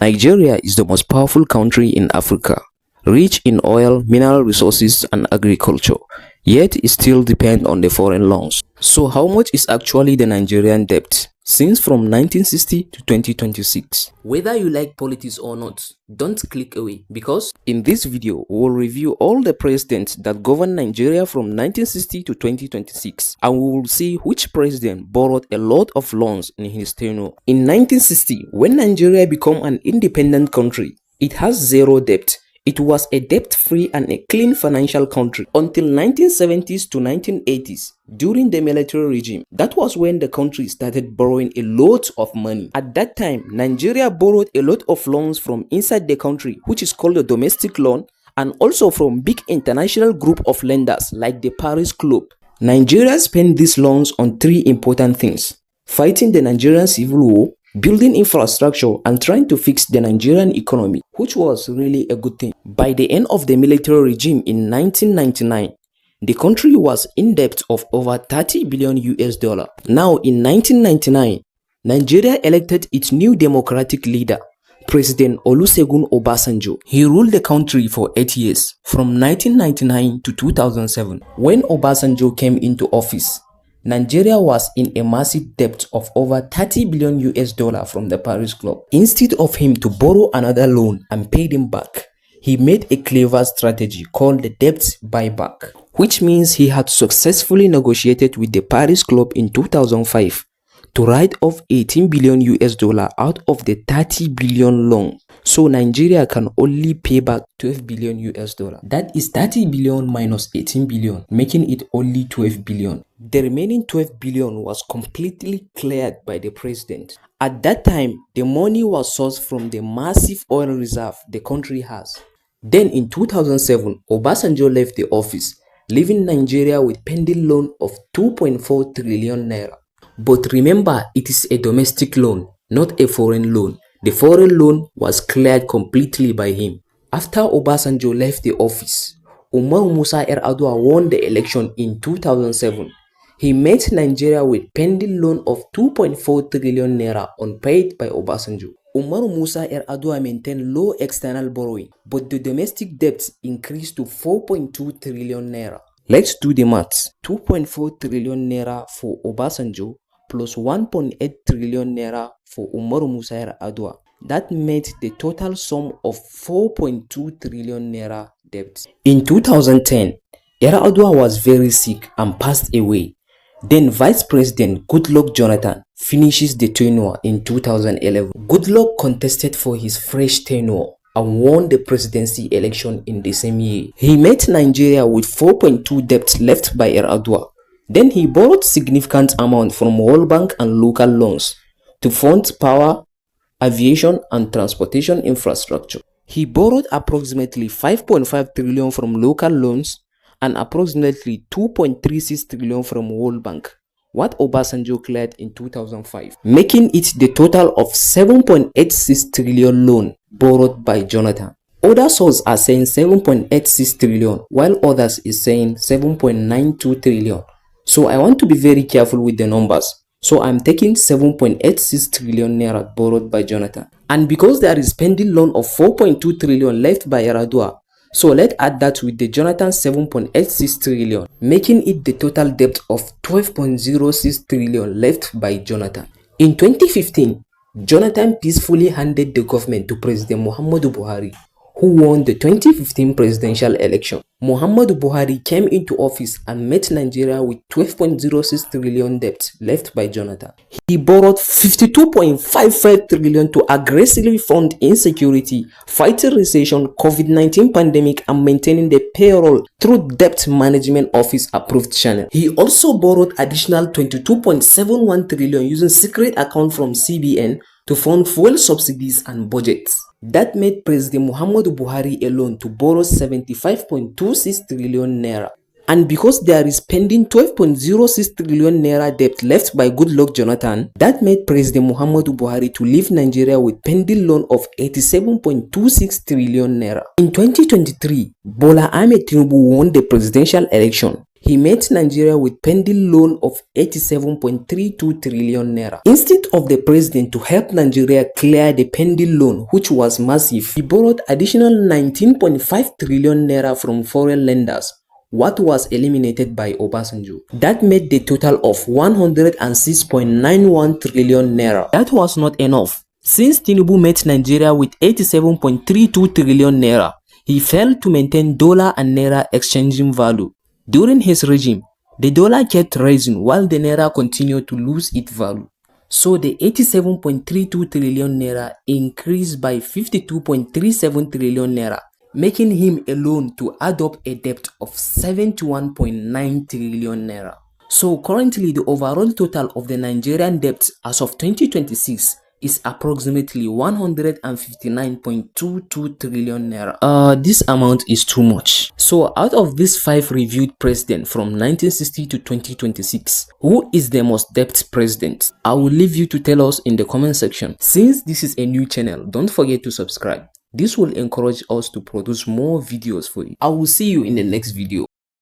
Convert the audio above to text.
Nigeria is the most powerful country in Africa, rich in oil, mineral resources and agriculture, yet it still depends on the foreign loans. So how much is actually the Nigerian debt since from 1960 to 2026? Whether you like politics or not, don't click away because in this video we will review all the presidents that governed Nigeria from 1960 to 2026 and we will see which president borrowed a lot of loans in his tenure. In 1960, when Nigeria became an independent country, it has zero debt. It was a debt-free and a clean financial country until 1970s to 1980s during the military regime. That was when the country started borrowing a lot of money. At that time, Nigeria borrowed a lot of loans from inside the country, which is called the domestic loan, and also from big international group of lenders like the Paris Club. Nigeria spent these loans on three important things: fighting the Nigerian civil war, building infrastructure, and trying to fix the Nigerian economy, which was really a good thing. By the end of the military regime in 1999, the country was in debt of over 30 billion US dollar. Now in 1999, Nigeria elected its new democratic leader, President Olusegun Obasanjo. He ruled the country for 8 years, from 1999 to 2007. When Obasanjo came into office, Nigeria was in a massive debt of over 30 billion US dollar from the Paris Club. Instead of him to borrow another loan and pay them back, he made a clever strategy called the debt buyback, which means he had successfully negotiated with the Paris Club in 2005 to write off 18 billion US dollar out of the 30 billion loan. So Nigeria can only pay back 12 billion US dollar. That is 30 billion minus 18 billion, making it only 12 billion. The remaining 12 billion was completely cleared by the president. At that time, the money was sourced from the massive oil reserve the country has. Then in 2007, Obasanjo left the office, leaving Nigeria with pending loan of 2.4 trillion naira. But remember, it is a domestic loan, not a foreign loan. The foreign loan was cleared completely by him. After Obasanjo left the office, Umar Musa Yar'Adua won the election in 2007. He met Nigeria with pending loan of 2.4 trillion naira unpaid by Obasanjo. Umar Musa Yar'Adua maintained low external borrowing, but the domestic debt increased to 4.2 trillion naira. Let's do the maths. 2.4 trillion naira for Obasanjo plus 1.8 trillion naira for Umar Musa Yar'Adua. That made the total sum of 4.2 trillion naira debt. In 2010, Yar'Adua was very sick and passed away. Then Vice President Goodluck Jonathan finishes the tenure in 2011. Goodluck contested for his fresh tenure and won the presidency election in the same year. He met Nigeria with 4.2 debt left by Yar'Adua. Then he borrowed significant amount from World Bank and local loans to fund power, aviation and transportation infrastructure. He borrowed approximately 5.5 trillion from local loans and approximately 2.36 trillion from World Bank, what Obasanjo cleared in 2005, making it the total of 7.86 trillion loan borrowed by Jonathan. Other sources are saying 7.86 trillion, while others is saying 7.92 trillion. So I want to be very careful with the numbers. So I'm taking 7.86 trillion naira borrowed by Jonathan. And because there is pending loan of 4.2 trillion left by Yar'Adua, so let's add that with the Jonathan 7.86 trillion, making it the total debt of 12.06 trillion left by Jonathan. In 2015, Jonathan peacefully handed the government to President Muhammadu Buhari, who won the 2015 presidential election. Muhammadu Buhari came into office and met Nigeria with 12.06 trillion debt left by Jonathan. He borrowed 52.55 trillion to aggressively fund insecurity, fighting recession, COVID-19 pandemic, and maintaining the payroll through debt management office approved channel. He also borrowed additional 22.71 trillion using secret account from CBN to fund fuel subsidies and budgets. That made President Muhammadu Buhari alone to borrow 75.26 trillion naira. And because there is pending 12.06 trillion naira debt left by Goodluck Jonathan, that made President Muhammadu Buhari to leave Nigeria with pending loan of 87.26 trillion naira. In 2023, Bola Ahmed Tinubu won the presidential election. He met Nigeria with pending loan of 87.32 trillion naira. Instead of the president to help Nigeria clear the pending loan, which was massive, he borrowed additional 19.5 trillion naira from foreign lenders, what was eliminated by Obasanjo. That made the total of 106.91 trillion naira. That was not enough. Since Tinubu met Nigeria with 87.32 trillion naira, he failed to maintain dollar and naira exchanging value. During his regime, the dollar kept rising while the naira continued to lose its value. So the 87.32 trillion naira increased by 52.37 trillion naira, making him alone to add up a debt of 71.9 trillion naira. So currently the overall total of the Nigerian debt as of 2026 is approximately 159.22 trillion naira. This amount is too much. So out of these 5 reviewed presidents from 1960 to 2026, who is the most debt president? I will leave you to tell us in the comment section. Since this is a new channel, don't forget to subscribe. This will encourage us to produce more videos for you. I will see you in the next video.